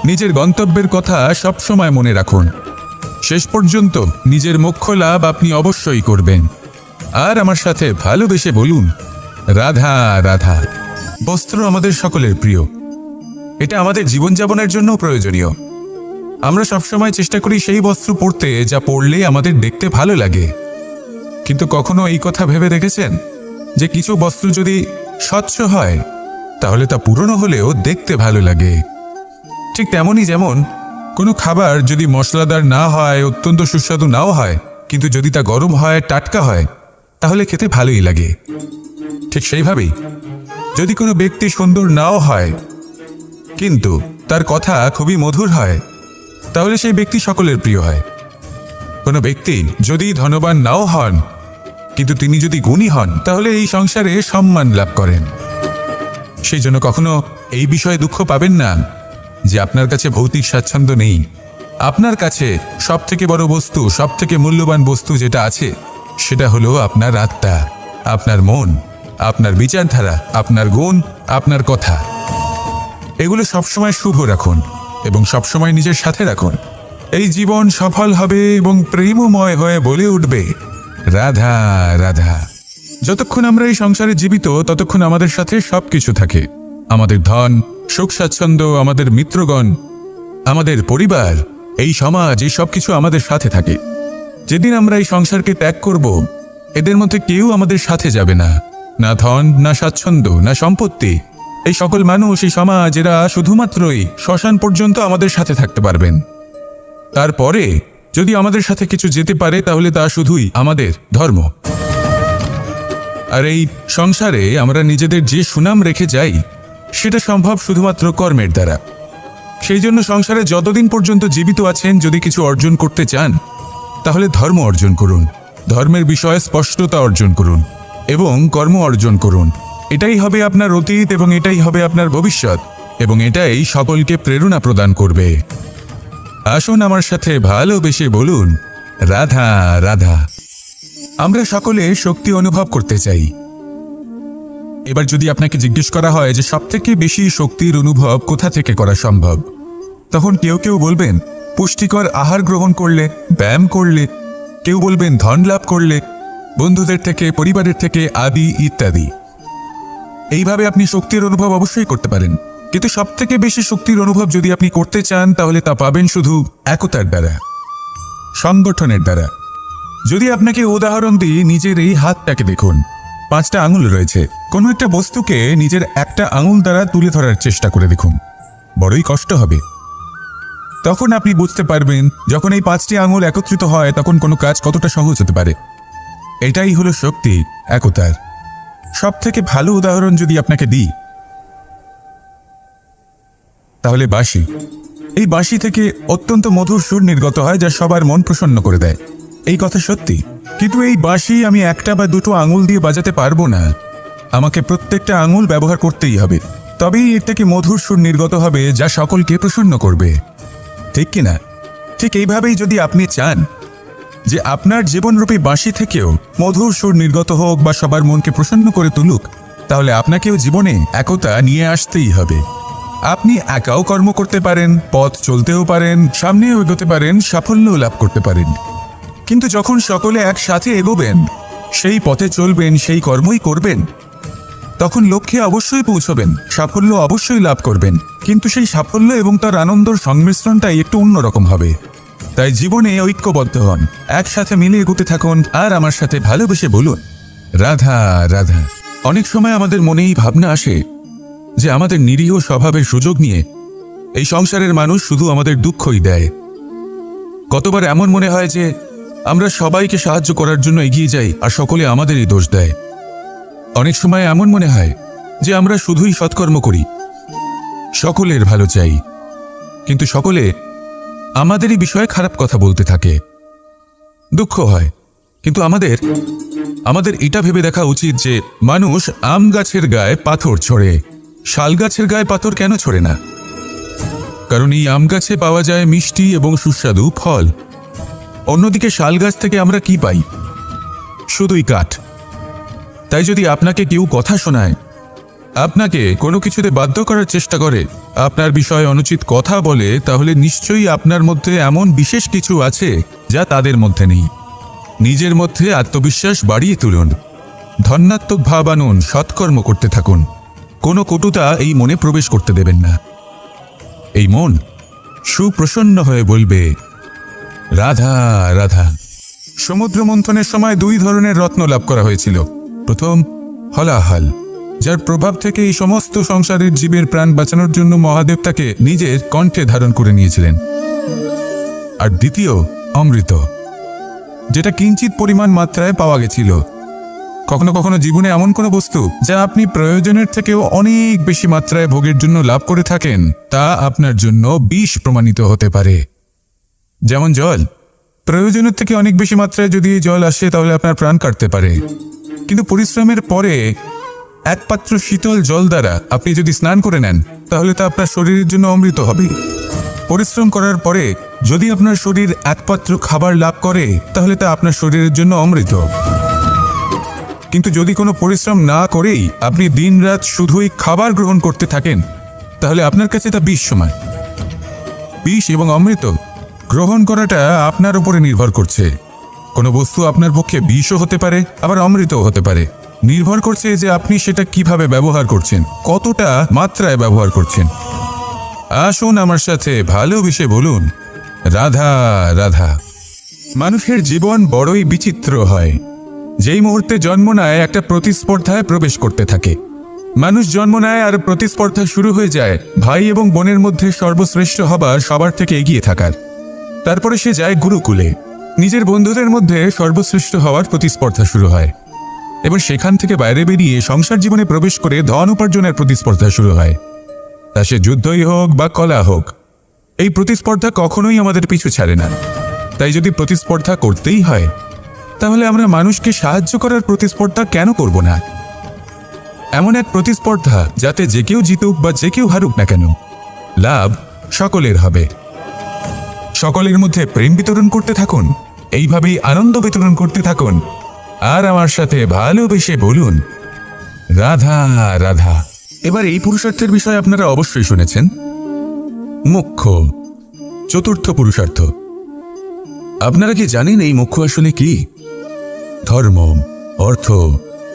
নিজের গন্তব্যের কথা সবসময় মনে রাখুন। শেষ পর্যন্ত নিজের মোক্ষ লাভ আপনি অবশ্যই করবেন। আর আমার সাথে ভালোবেসে বলুন, রাধা রাধা। বস্ত্র আমাদের সকলের প্রিয়, এটা আমাদের জীবনযাপনের জন্য প্রয়োজনীয়। আমরা সবসময় চেষ্টা করি সেই বস্ত্র পরতে যা পরলে আমাদের দেখতে ভালো লাগে। কিন্তু কখনো এই কথা ভেবে দেখেছেন যে কিছু বস্ত্র যদি স্বচ্ছ হয় তাহলে তা পুরনো হলেও দেখতে ভালো লাগে? ঠিক তেমনই যেমন কোনো খাবার যদি মশলাদার না হয়, অত্যন্ত সুস্বাদু নাও হয়, কিন্তু যদি তা গরম হয়, টাটকা হয়, তাহলে খেতে ভালোই লাগে। ঠিক সেইভাবেই যদি কোনো ব্যক্তি সুন্দর নাও হয় কিন্তু তার কথা খুবই মধুর হয়, তাহলে সেই ব্যক্তি সকলের প্রিয় হয়। কোনো ব্যক্তি যদি ধনবান নাও হন কিন্তু তিনি যদি গুণী হন, তাহলে এই সংসারে সম্মান লাভ করেন। সেই জন্য কখনো এই বিষয়ে দুঃখ পাবেন না যে আপনার কাছে ভৌতিক স্বাচ্ছন্দ্য নেই। আপনার কাছে সব থেকে বড় বস্তু, সব থেকে মূল্যবান বস্তু যেটা আছে সেটা হলো আপনার আত্মা, আপনার মন, আপনার বিচারধারা, আপনার গুণ, আপনার কথা। এগুলো সবসময় শুভ রাখুন এবং সবসময় নিজের সাথে রাখুন। এই জীবন সফল হবে এবং প্রেমময় হয়ে বলে উঠবে, রাধা রাধা। যতক্ষণ আমরা এই সংসারে জীবিত ততক্ষণ আমাদের সাথে সবকিছু থাকে। আমাদের ধন, সুখ স্বাচ্ছন্দ্য, আমাদের মিত্রগণ, আমাদের পরিবার, এই সমাজ, এই সবকিছু আমাদের সাথে থাকে। যেদিন আমরা এই সংসারকে ত্যাগ করব, এদের মধ্যে কেউ আমাদের সাথে যাবে না। না ধন, না স্বাচ্ছন্দ্য, না সম্পত্তি। এই সকল মানুষ, এই সমাজ, এরা শুধুমাত্রই শ্মশান পর্যন্ত আমাদের সাথে থাকতে পারবেন। তারপরে যদি আমাদের সাথে কিছু যেতে পারে তাহলে তা শুধুই আমাদের ধর্ম। আর এই সংসারে আমরা নিজেদের যে সুনাম রেখে যাই সেটা সম্ভব শুধুমাত্র কর্মের দ্বারা। সেই জন্য সংসারে যতদিন পর্যন্ত জীবিত আছেন, যদি কিছু অর্জন করতে চান তাহলে ধর্ম অর্জন করুন, ধর্মের বিষয়ে স্পষ্টতা অর্জন করুন এবং কর্ম অর্জন করুন। এটাই হবে আপনার অতীত এবং এটাই হবে আপনার ভবিষ্যৎ, এবং এটাই সকলকে প্রেরণা প্রদান করবে। আসুন আমার সাথে ভালোবেসে বলুন, রাধা রাধা। আমরা সকলে শক্তি অনুভব করতে চাই। এবার যদি আপনাকে জিজ্ঞেস করা হয় যে সবথেকে বেশি শক্তির অনুভব কোথা থেকে করা সম্ভব, তখন কেউ কেউ বলবেন পুষ্টিকর আহার গ্রহণ করলে, ব্যায়াম করলে, কেউ বলবেন ধন লাভ করলে, বন্ধুদের থেকে, পরিবারের থেকে, আদি ইত্যাদি। এইভাবে আপনি শক্তির অনুভব অবশ্যই করতে পারেন, কিন্তু সবথেকে বেশি শক্তির অনুভব যদি আপনি করতে চান তাহলে তা পাবেন শুধু একতার দ্বারা, সংগঠনের দ্বারা। যদি আপনাকে উদাহরণ দিই, নিজের এই হাতটাকে দেখুন, 5টা আঙুল রয়েছে। কোনো একটা বস্তুকে নিজের একটা আঙুল দ্বারা তুলে ধরার চেষ্টা করে দেখুন, বড়ই কষ্ট হবে। তখন আপনি বুঝতে পারবেন যখন এই 5টি আঙুল একত্রিত হয় তখন কোনো কাজ কতটা সহজ হতে পারে। এটাই হলো শক্তি, একতার। সব থেকে ভালো উদাহরণ যদি আপনাকে দিই তাহলে বাঁশি। এই বাঁশি থেকে অত্যন্ত মধুর সুর নির্গত হয় যা সবার মন প্রসন্ন করে দেয়। এই কথা সত্যি, কিন্তু এই বাঁশি আমি 1টা বা 2টো আঙুল দিয়ে বাজাতে পারবো না। আমাকে প্রত্যেকটা আঙুল ব্যবহার করতেই হবে, তবেই এর থেকে মধুর সুর নির্গত হবে যা সকলকে প্রসন্ন করবে, ঠিক কিনা? ঠিক এইভাবেই যদি আপনি চান যে আপনার জীবনরূপী বাঁশি থেকেও মধুর সুর নির্গত হোক বা সবার মনকে প্রসন্ন করে তুলুক, তাহলে আপনাকেও জীবনে একতা নিয়ে আসতেই হবে। আপনি একাও কর্ম করতে পারেন, পথ চলতেও পারেন, সামনেও এগোতে পারেন, সাফল্যও লাভ করতে পারেন। কিন্তু যখন সকলে একসাথে এগোবেন, সেই পথে চলবেন, সেই কর্মই করবেন, তখন লক্ষ্যে অবশ্যই পৌঁছবেন, সাফল্য অবশ্যই লাভ করবেন। কিন্তু সেই সাফল্য এবং তার আনন্দর সংমিশ্রণটাই একটু অন্যরকম হবে। তাই জীবনে ঐক্যবদ্ধ হন, একসাথে মিলে এগোতে থাকুন, আর আমার সাথে ভালোবেসে বলুন, রাধা রাধা। অনেক সময় আমাদের মনেই ভাবনা আসে যে আমাদের নিরীহ স্বভাবের সুযোগ নিয়ে এই সংসারের মানুষ শুধু আমাদের দুঃখই দেয়। কতবার এমন মনে হয় যে আমরা সবাইকে সাহায্য করার জন্য এগিয়ে যাই আর সকলে আমাদেরই দোষ দেয়। অনেক সময় এমন মনে হয় যে আমরা শুধুই সৎকর্ম করি, সকলের ভালো চাই, কিন্তু সকলে আমাদেরই বিষয়ে খারাপ কথা বলতে থাকে। দুঃখ হয়, কিন্তু আমাদের এটা ভেবে দেখা উচিত যে মানুষ আম গাছের গায়ে পাথর ছোড়ে, শাল গাছের গায়ে পাথর কেন ছোড়ে না? কারণ এই আম গাছে পাওয়া যায় মিষ্টি এবং সুস্বাদু ফল। অন্যদিকে শাল গাছ থেকে আমরা কি পাই? শুধুই কাঠ। তাই যদি আপনাকে কেউ কথা শোনায় আপনাকে কোনো কিছুতে বাধ্য করার চেষ্টা করে, আপনার বিষয়ে অনুচিত কথা বলে, তাহলে নিশ্চয়ই আপনার মধ্যে এমন বিশেষ কিছু আছে যা তাদের মধ্যে নেই। নিজের মধ্যে আত্মবিশ্বাস বাড়িয়ে তুলুন, ধন্যাত্মক ভাব আনুন, সৎকর্ম করতে থাকুন। কোনো কটুতা এই মনে প্রবেশ করতে দেবেন না। এই মন সুপ্রসন্ন হয়ে বলবে, রাধা রাধা। সমুদ্র মন্থনের সময় 2 ধরনের রত্ন লাভ করা হয়েছিল। প্রথম হলাহল, যার প্রভাব থেকে এই সমস্ত সংসারের জীবের প্রাণ বাঁচানোর জন্য মহাদেব তাকে নিজের কণ্ঠে ধারণ করে নিয়েছিলেন। আর দ্বিতীয় অমৃত, যেটা কিঞ্চিত পরিমাণ মাত্রায় পাওয়া গেছিল। কখনো কখনো জীবনে এমন কোনো বস্তু যা আপনি প্রয়োজনের থেকেও অনেক বেশি মাত্রায় ভোগের জন্য লাভ করে থাকেন, তা আপনার জন্য বিষ প্রমাণিত হতে পারে। যেমন জল, প্রয়োজনের থেকে অনেক বেশি মাত্রায় যদি এই জল আসে তাহলে আপনার প্রাণ কাটতে পারে। কিন্তু পরিশ্রমের পরে 1 পাত্র শীতল জল দ্বারা আপনি যদি স্নান করে নেন, তাহলে তা আপনার শরীরের জন্য অমৃত হবে। পরিশ্রম করার পরে যদি আপনার শরীর 1 পাত্র খাবার লাভ করে, তাহলে তা আপনার শরীরের জন্য অমৃত। কিন্তু যদি কোনো পরিশ্রম না করেই আপনি দিনরাত শুধুই খাবার গ্রহণ করতে থাকেন, তাহলে আপনার কাছে তা বিষ সমান। বিষ এবং অমৃত গ্রহণ করাটা আপনার উপরে নির্ভর করছে। কোনো বস্তু আপনার পক্ষে বিষও হতে পারে, আবার অমৃতও হতে পারে। নির্ভর করছে যে আপনি সেটা কিভাবে ব্যবহার করছেন, কতটা মাত্রায় ব্যবহার করছেন। আসুন আমার সাথে ভালোবেসে বলুন, রাধা রাধা। মানুষের জীবন বড়ই বিচিত্র হয়। যেই মুহূর্তে জন্ম নেয় একটা প্রতিস্পর্ধায় প্রবেশ করতে থাকে। মানুষ জন্ম নেয় আর প্রতিস্পর্ধা শুরু হয়ে যায় ভাই এবং বোনের মধ্যে সর্বশ্রেষ্ঠ হবার, সবার থেকে এগিয়ে থাকার। তারপরে সে যায় গুরুকুলে, নিজের বন্ধুদের মধ্যে সর্বশ্রেষ্ঠ হওয়ার প্রতিস্পর্ধা শুরু হয়। এবার সেখান থেকে বাইরে বেরিয়ে সংসার জীবনে প্রবেশ করে ধন উপার্জনের প্রতিস্পর্ধা শুরু হয়। তা সে যুদ্ধই হোক বা কলা হোক, এই প্রতিস্পর্ধা কখনোই আমাদের পিছু ছাড়ে না। তাই যদি প্রতিস্পর্ধা করতেই হয়, তাহলে আমরা মানুষকে সাহায্য করার প্রতিস্পর্ধা কেন করব না? এমন এক প্রতিস্পর্ধা যাতে যে কেউ জিতুক বা যে কেউ হারুক না কেন, লাভ সকলের হবে। সকলের মধ্যে প্রেম বিতরণ করতে থাকুন, এইভাবেই আনন্দ বিতরণ করতে থাকুন। আর আমার সাথে ভালোবেসে বলুন, রাধা রাধা। এবার এই পুরুষার্থের বিষয়ে আপনারা অবশ্যই শুনেছেন। মোক্ষ, চতুর্থ পুরুষার্থ। আপনারা কি জানেন এই মোক্ষ আসলে কি? ধর্ম, অর্থ,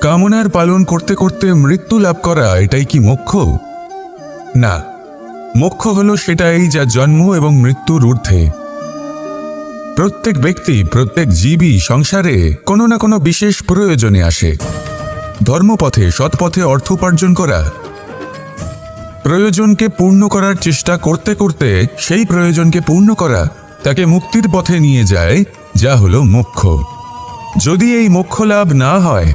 কামনার পালন করতে করতে মৃত্যু লাভ করা, এটাই কি মোক্ষ? না, মোক্ষ হলো সেটাই যা জন্ম এবং মৃত্যুর ঊর্ধ্বে। প্রত্যেক ব্যক্তি, প্রত্যেক জীবই সংসারে কোনো না কোনো বিশেষ প্রয়োজনে আসে। ধর্মপথে, সৎপথে অর্থ উপার্জন করা, প্রয়োজনকে পূর্ণ করার চেষ্টা করতে করতে সেই প্রয়োজনকে পূর্ণ করা তাকে মুক্তির পথে নিয়ে যায়, যা হলো মোক্ষ। যদি এই মোক্ষ লাভ না হয়,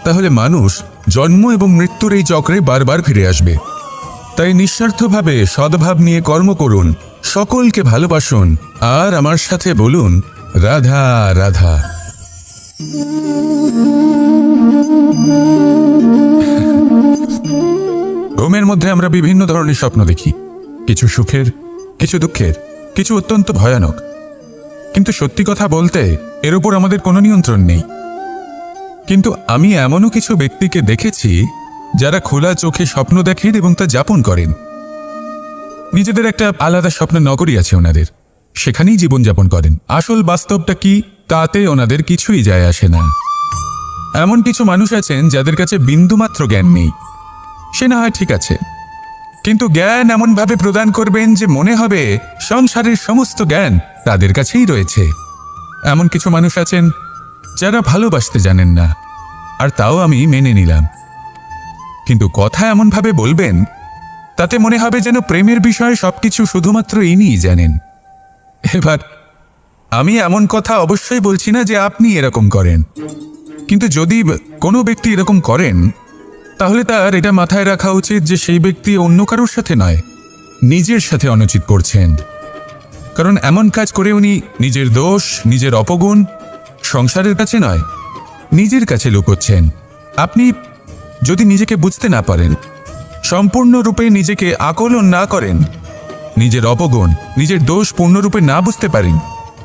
তাহলে মানুষ জন্ম এবং মৃত্যুর এই চক্রে বারবার ফিরে আসবে। তাই নিঃস্বার্থভাবে সদ্ভাব নিয়ে কর্ম করুন, সকলকে ভালোবাসুন, আর আমার সাথে বলুন, রাধা রাধা। ঘুমের মধ্যে আমরা বিভিন্ন ধরনের স্বপ্ন দেখি, কিছু সুখের, কিছু দুঃখের, কিছু অত্যন্ত ভয়ানক। কিন্তু সত্যি কথা বলতে এর উপর আমাদের কোনো নিয়ন্ত্রণ নেই। কিন্তু আমি এমনও কিছু ব্যক্তিকে দেখেছি যারা খোলা চোখে স্বপ্ন দেখেন এবং তা যাপন করেন। নিজেদের একটা আলাদা স্বপ্ন নগরী আছে ওনাদের, সেখানেই জীবনযাপন করেন। আসল বাস্তবটা কি তাতে ওনাদের কিছুই যায় আসে না। এমন কিছু মানুষ আছেন যাদের কাছে বিন্দুমাত্র জ্ঞান নেই, সে না হয় ঠিক আছে, কিন্তু জ্ঞান এমনভাবে প্রদান করবেন যে মনে হবে সংসারের সমস্ত জ্ঞান তাদের কাছেই রয়েছে। এমন কিছু মানুষ আছেন যারা ভালোবাসতে জানেন না, আর তাও আমি মেনে নিলাম। কিন্তু কথা এমনভাবে বলবেন তাতে মনে হবে যেন প্রেমের বিষয়ে সবকিছু শুধুমাত্র ইনিই জানেন। এবার আমি এমন কথা অবশ্যই বলছি না যে আপনি এরকম করেন, কিন্তু যদি কোনো ব্যক্তি এরকম করেন, তাহলে তার এটা মাথায় রাখা উচিত যে সেই ব্যক্তি অন্য কারোর সাথে নয়, নিজের সাথে অনুচিত করছেন। কারণ এমন কাজ করে উনি নিজের দোষ, নিজের অপগুণ সংসারের কাছে নয়, নিজের কাছে লুকোচ্ছেন। আপনি যদি নিজেকে বুঝতে না পারেন, সম্পূর্ণরূপে নিজেকে আকলন না করেন, নিজের অপগুণ, নিজের দোষ পূর্ণরূপে না বুঝতে পারেন,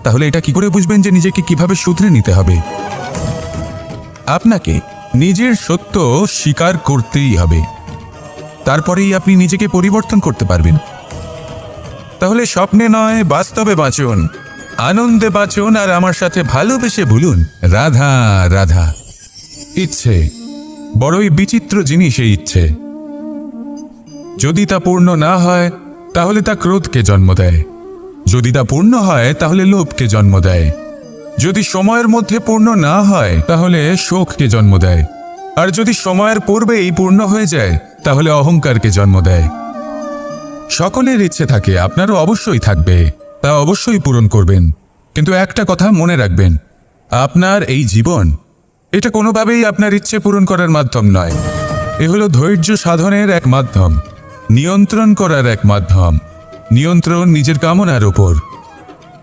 তাহলে এটা কি করে বুঝবেন যে নিজেকে কিভাবে শুধরে নিতে হবে? আপনাকে নিজের সত্য স্বীকার করতেই হবে, তারপরেই আপনি নিজেকে পরিবর্তন করতে পারবেন। তাহলে স্বপ্নে নয়, বাস্তবে বাঁচুন, আনন্দে বাঁচুন, আর আমার সাথে ভালোবেসে বলুন রাধা রাধা। ইচ্ছে বড়ই বিচিত্র জিনিস। এই ইচ্ছে যদি তা পূর্ণ না হয় তাহলে তা ক্রোধকে জন্ম দেয়, যদি তা পূর্ণ হয় তাহলে লোভকে জন্ম দেয়, যদি সময়ের মধ্যে পূর্ণ না হয় তাহলে শোককে জন্ম দেয়, আর যদি সময়ের পূর্বেই পূর্ণ হয়ে যায় তাহলে অহংকারকে জন্ম দেয়। সকলের ইচ্ছে থাকে, আপনারও অবশ্যই থাকবে, তা অবশ্যই পূরণ করবেন। কিন্তু একটা কথা মনে রাখবেন, আপনার এই জীবন এটা কোনোভাবেই আপনার ইচ্ছে পূরণ করার মাধ্যম নয়। এ হলো ধৈর্য সাধনের এক মাধ্যম, নিয়ন্ত্রণ করার এক মাধ্যম। নিয়ন্ত্রণ নিজের কামনার ওপর,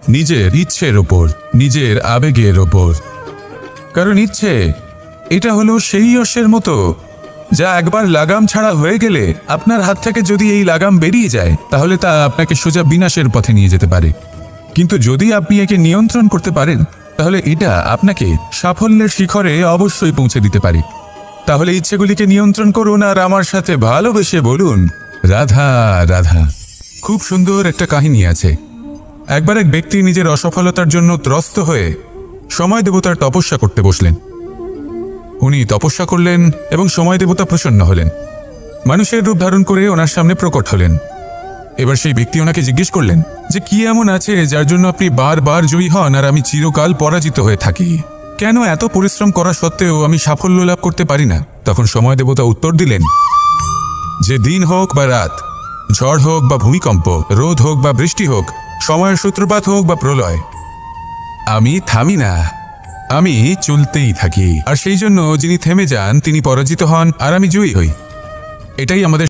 নিজের ইচ্ছের ওপর, নিজের আবেগের ওপর। কারণ ইচ্ছে এটা হলো সেই অশ্বের মতো যা একবার লাগাম ছাড়া হয়ে গেলে আপনার হাত থেকে যদি এই লাগাম বেরিয়ে যায় তাহলে তা আপনাকে সোজা বিনাশের পথে নিয়ে যেতে পারে। কিন্তু যদি আপনি একে নিয়ন্ত্রণ করতে পারেন তাহলে এটা আপনাকে সাফল্যের শিখরে অবশ্যই পৌঁছে দিতে পারে। তাহলে ইচ্ছেগুলিকে নিয়ন্ত্রণ করুন আর আমার সাথে ভালোবেসে বলুন রাধা রাধা। খুব সুন্দর একটা কাহিনী আছে। একবার এক ব্যক্তি নিজের অসফলতার জন্য ত্রস্ত হয়ে সময় দেবতার তপস্যা করতে বসলেন। উনি তপস্যা করলেন এবং সময় দেবতা প্রসন্ন হলেন, মানুষের রূপ ধারণ করে ওনার সামনে প্রকট হলেন। এবার সেই ব্যক্তি ওনাকে জিজ্ঞেস করলেন যে কি এমন আছে যার জন্য আপনি বারবার জয়ী হন আর আমি চিরকাল পরাজিত হয়ে থাকি? কেন এত পরিশ্রম করা সত্ত্বেও আমি সাফল্য লাভ করতে পারি না? তখন সময় দেবতা উত্তর দিলেন যে দিন হোক বা রাত, ঝড় হোক বা ভূমিকম্প, রোদ হোক বা বৃষ্টি হোক, সময়ের সূত্রপাত হোক বা প্রলয়, আমি থামি না, আমি চলতেই থাকি। আর সেই জন্য যিনি থেমে যান তিনি পরাজিত হন আর আমি জয়ী হই। এটাই আমাদের